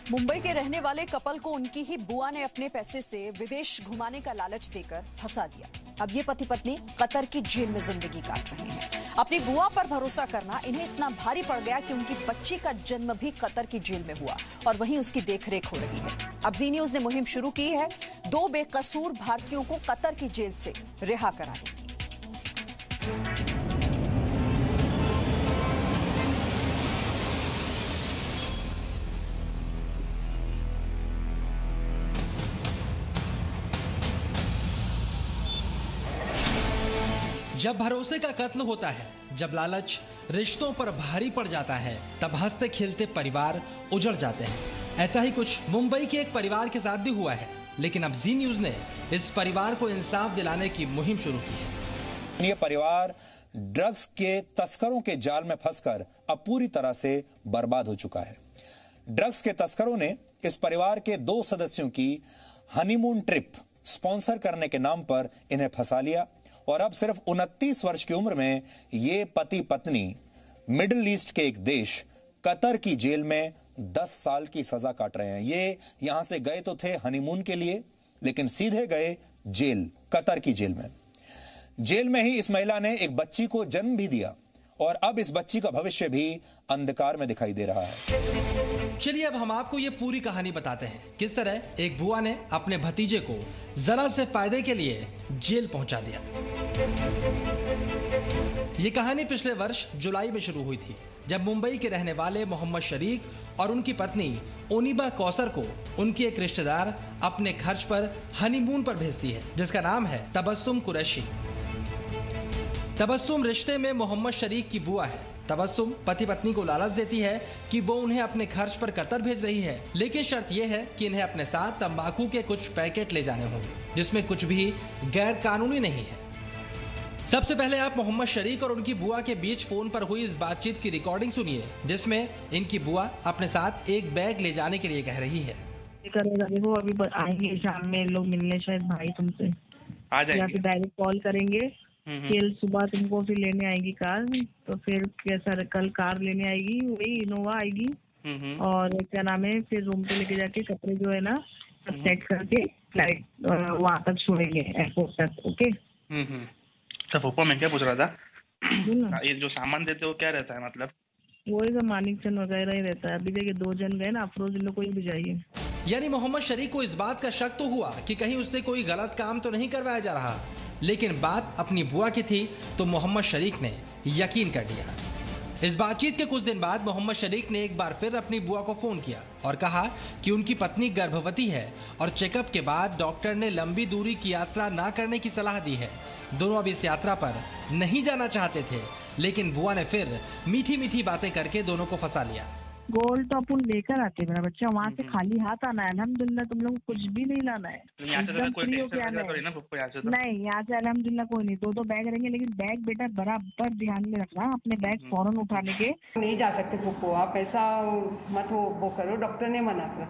मुंबई के रहने वाले कपल को उनकी ही बुआ ने अपने पैसे से विदेश घुमाने का लालच देकर फंसा दिया। अब ये पति पत्नी कतर की जेल में जिंदगी काट रहे हैं। अपनी बुआ पर भरोसा करना इन्हें इतना भारी पड़ गया कि उनकी बच्ची का जन्म भी कतर की जेल में हुआ और वहीं उसकी देखरेख हो रही है। अब जी न्यूज ने मुहिम शुरू की है 2 बेकसूर भारतीयों को कतर की जेल से रिहा कराने की। जब भरोसे का कत्ल होता है, जब लालच रिश्तों पर भारी पड़ जाता है, तब हंसते खेलते परिवार उजड़ जाते हैं। ऐसा ही कुछ मुंबई के एक परिवार के साथ भी हुआ है, लेकिन अब जी न्यूज ने इस परिवार को इंसाफ दिलाने की मुहिम शुरू की है। ये परिवार ड्रग्स के तस्करों के जाल में फंसकर अब पूरी तरह से बर्बाद हो चुका है। ड्रग्स के तस्करों ने इस परिवार के 2 सदस्यों की हनीमून ट्रिप स्पॉन्सर करने के नाम पर इन्हें फंसा लिया और अब सिर्फ 29 वर्ष की उम्र में ये पति पत्नी मिडिल ईस्ट के एक देश कतर की जेल में 10 साल की सजा काट रहे हैं। ये यहां से गए तो थे हनीमून के लिए, लेकिन सीधे गए जेल, कतर की जेल में। जेल में ही इस महिला ने एक बच्ची को जन्म भी दिया और अब इस बच्ची का भविष्य भी अंधकार में दिखाई दे रहा है। चलिए अब हम आपको ये पूरी कहानी बताते हैं, किस तरह एक बुआ ने अपने भतीजे को जरा से फायदे के लिए जेल पहुंचा दिया। ये कहानी पिछले वर्ष जुलाई में शुरू हुई थी, जब मुंबई के रहने वाले मोहम्मद शरीक और उनकी पत्नी ओनिबा कौसर को उनकी एक रिश्तेदार अपने खर्च पर हनीमून पर भेजती है, जिसका नाम है तबस्सुम कुरैशी। तबस्सुम रिश्ते में मोहम्मद शरीक की बुआ है। तबस्सुम पति पत्नी को लालच देती है कि वो उन्हें अपने खर्च पर कतर भेज रही है, लेकिन शर्त यह है कि इन्हें अपने साथ तंबाकू के कुछ पैकेट ले जाने होंगे, जिसमें कुछ भी गैर कानूनी नहीं है। सबसे पहले आप मोहम्मद शरीक और उनकी बुआ के बीच फोन पर हुई इस बातचीत की रिकॉर्डिंग सुनिए, जिसमें इनकी बुआ अपने साथ एक बैग ले जाने के लिए कह रही है। देखो अभी आएंगे शाम में लोग मिलने, शायद भाई तुमसे आ जाएंगे, डायरेक्ट कॉल करेंगे। कल सुबह तुमको फिर लेने आएगी कार, तो फिर कैसा कल कार लेने आएगी, वही इनोवा आएगी और क्या नाम है, फिर रूम पे लेके जाके कपड़े जो है ना सब सेट करके फ्लाइट वहाँ तक छोड़ेंगे, एयरपोर्ट तक। ओके। तो फूफा मैं क्या पूछ रहा था, ये जो सामान देते हो क्या रहता है, मतलब वही सब मानिक चंद वगैरह ही रहता है। अभी देखिए 2 जन गए ना, अफरोज इन लोग को ही भिजाइए। यानी मोहम्मद शरीक को इस बात का शक तो हुआ कि कहीं उससे कोई गलत काम तो नहीं करवाया जा रहा, लेकिन बात अपनी बुआ की थी तो मोहम्मद शरीक ने यकीन कर लिया। इस बातचीत के कुछ दिन बाद मोहम्मद शरीक ने एक बार फिर अपनी बुआ को फोन किया और कहा कि उनकी पत्नी गर्भवती है और चेकअप के बाद डॉक्टर ने लंबी दूरी की यात्रा ना करने की सलाह दी है। दोनों अब इस यात्रा पर नहीं जाना चाहते थे, लेकिन बुआ ने फिर मीठी मीठी बातें करके दोनों को फंसा लिया। गोल्ड तो अपन लेकर आते मेरा बच्चा, वहाँ से खाली हाथ आना है। अल्हम्दुलिल्लाह तुम लोग कुछ भी नहीं लाना है, एकदम फ्री होके आना है। नहीं, यहाँ से अल्हम्दुलिल्लाह कोई नहीं, 2 बैग रहेंगे, लेकिन बैग बेटा बराबर ध्यान में रखना, अपने बैग फौरन उठाने के। नहीं जा सकते पप्पू, आप ऐसा मत वो करो, डॉक्टर ने मना करा।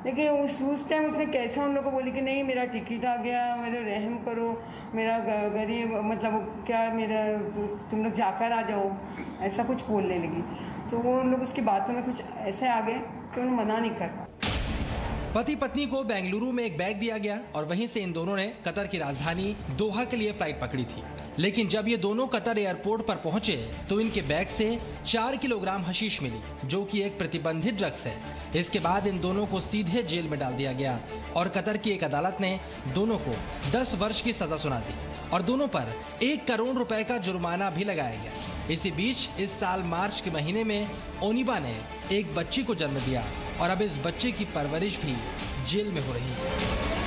लेकिन उस टाइम उसने कैसा उन लोगों को बोली कि नहीं मेरा टिकट आ गया, मेरे रहम करो, मेरा गरीब मतलब क्या मेरा तुम लोग जाकर आ जाओ, ऐसा कुछ बोलने लगी। तो वो उन लोग उसकी बातों में कुछ ऐसे आ गए कि उन्हें मना नहीं कर पाए। पति पत्नी को बेंगलुरु में एक बैग दिया गया और वहीं से इन दोनों ने कतर की राजधानी दोहा के लिए फ्लाइट पकड़ी थी। लेकिन जब ये दोनों कतर एयरपोर्ट पर पहुंचे तो इनके बैग से 4 किलोग्राम हशीश मिली, जो कि एक प्रतिबंधित ड्रग्स है। इसके बाद इन दोनों को सीधे जेल में डाल दिया गया और कतर की एक अदालत ने दोनों को 10 वर्ष की सजा सुना दी और दोनों पर 1 करोड़ रुपए का जुर्माना भी लगाया गया। इसी बीच इस साल मार्च के महीने में ओनिबा ने एक बच्ची को जन्म दिया और अब इस बच्चे की परवरिश भी जेल में हो रही है।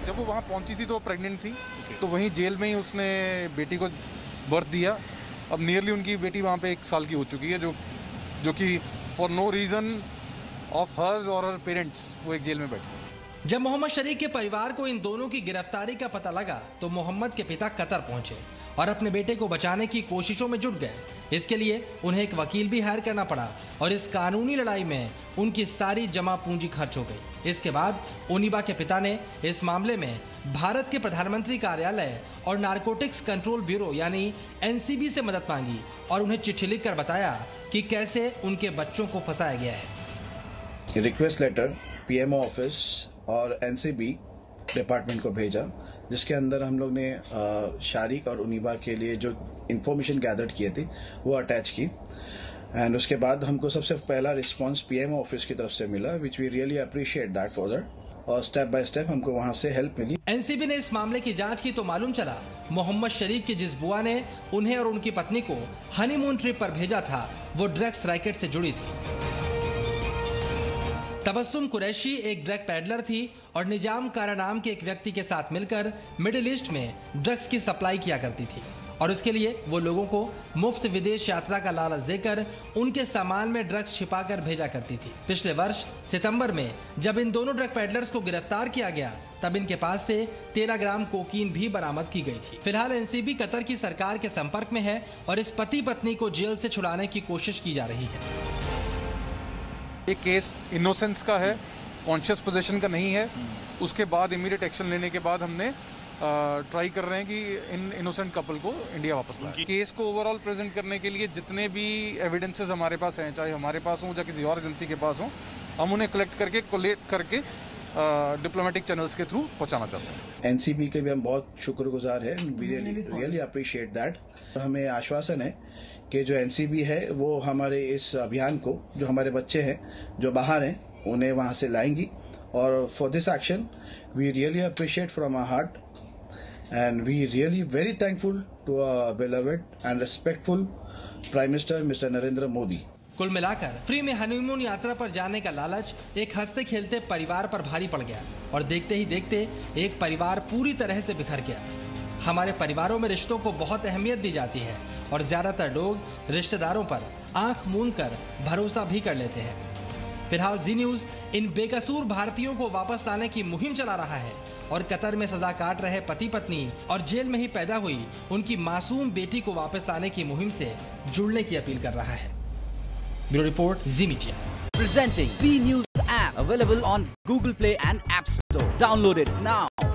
जब वो वहाँ पहुँची थी तो वो प्रेग्नेंट थी, तो वहीं जेल में ही उसने बेटी को बर्थ दिया। अब नियरली उनकी बेटी वहाँ पे 1 साल की हो चुकी है, जो कि for no reason of hers और हर पेरेंट्स वो एक जेल में बैठी। जब मोहम्मद शरीक के परिवार को इन दोनों की गिरफ्तारी का पता लगा तो मोहम्मद के पिता कतर पहुंचे और अपने बेटे को बचाने की कोशिशों में जुट गए। इसके लिए उन्हें एक वकील भी हायर करना पड़ा और इस कानूनी लड़ाई में उनकी सारी जमा पूंजी खर्च हो गई। इसके बाद ओनिबा के पिता ने इस मामले में भारत के प्रधानमंत्री कार्यालय और नारकोटिक्स कंट्रोल ब्यूरो यानी एनसीबी से मदद मांगी और उन्हें चिट्ठी लिखकर बताया कि कैसे उनके बच्चों को फंसाया गया है। रिक्वेस्ट लेटर पीएमओ ऑफिस और एनसीबी डिपार्टमेंट को भेजा, जिसके अंदर हम लोग ने शारिक और उनीबा के लिए जो इन्फॉर्मेशन गैदर किए थे वो अटैच की। एंड उसके बाद हमको सबसे पहला रिस्पांस पीएमओ ऑफिस की तरफ से मिला, which we really appreciate that further, और स्टेप बाय स्टेप हमको वहां से हेल्प मिली। एनसीबी ने इस मामले की जांच की तो मालूम चला मोहम्मद शरीक की जिस बुआ ने उन्हें और उनकी पत्नी को हनीमून ट्रिप पर भेजा था वो ड्रग्स रैकेट से जुड़ी थी। तबस्सुम कुरैशी एक ड्रग पैडलर थी और निजाम कारा नाम के एक व्यक्ति के साथ मिलकर मिडिल ईस्ट में ड्रग्स की सप्लाई किया करती थी और उसके लिए वो लोगों को मुफ्त विदेश यात्रा का लालच देकर उनके सामान में ड्रग्स छिपाकर भेजा करती थी। पिछले वर्ष सितंबर में जब इन दोनों ड्रग पैडलर्स को गिरफ्तार किया गया तब इनके पास से 13 ग्राम कोकीन भी बरामद की गई थी। फिलहाल एनसीबी कतर की सरकार के संपर्क में है और इस पति पत्नी को जेल से छुड़ाने की कोशिश की जा रही है। ये केस इनोसेंस का है, कॉन्शियस पोजीशन का नहीं है। उसके बाद इमीडिएट एक्शन लेने के बाद हमने ट्राई कर रहे हैं कि इन इनोसेंट कपल को इंडिया वापस लाएं। केस को ओवरऑल प्रेजेंट करने के लिए जितने भी एविडेंसेस हमारे पास हैं, चाहे हमारे पास हों या किसी और एजेंसी के पास हों, हम उन्हें कलेक्ट करके कोलेक्ट करके डिप्लोमेटिक चैनल्स के थ्रू पहुंचाना चाहते हैं। एनसीबी के भी हम बहुत शुक्रगुजार हैं, वी रियली अप्रिशिएट दैट। हमें आश्वासन है कि जो एनसीबी है वो हमारे इस अभियान को, जो हमारे बच्चे हैं जो बाहर हैं, उन्हें वहां से लाएंगी। और for this action we really appreciate from our heart and we really very thankful to our beloved and respectful Prime Minister Mr. Narendra Modi। कुल मिलाकर फ्री में हनीमून यात्रा पर जाने का लालच एक हंसते खेलते परिवार पर भारी पड़ गया और देखते ही देखते एक परिवार पूरी तरह से बिखर गया। हमारे परिवारों में रिश्तों को बहुत अहमियत दी जाती है और ज्यादातर लोग रिश्तेदारों पर आंख मूंद कर भरोसा भी कर लेते हैं। फिलहाल जी न्यूज इन बेकसूर भारतीयों को वापस लाने की मुहिम चला रहा है और कतर में सजा काट रहे पति पत्नी और जेल में ही पैदा हुई उनकी मासूम बेटी को वापस लाने की मुहिम से जुड़ने की अपील कर रहा है। Bureau report, ji media. Presenting Z News app available on Google Play and App Store. Download it now.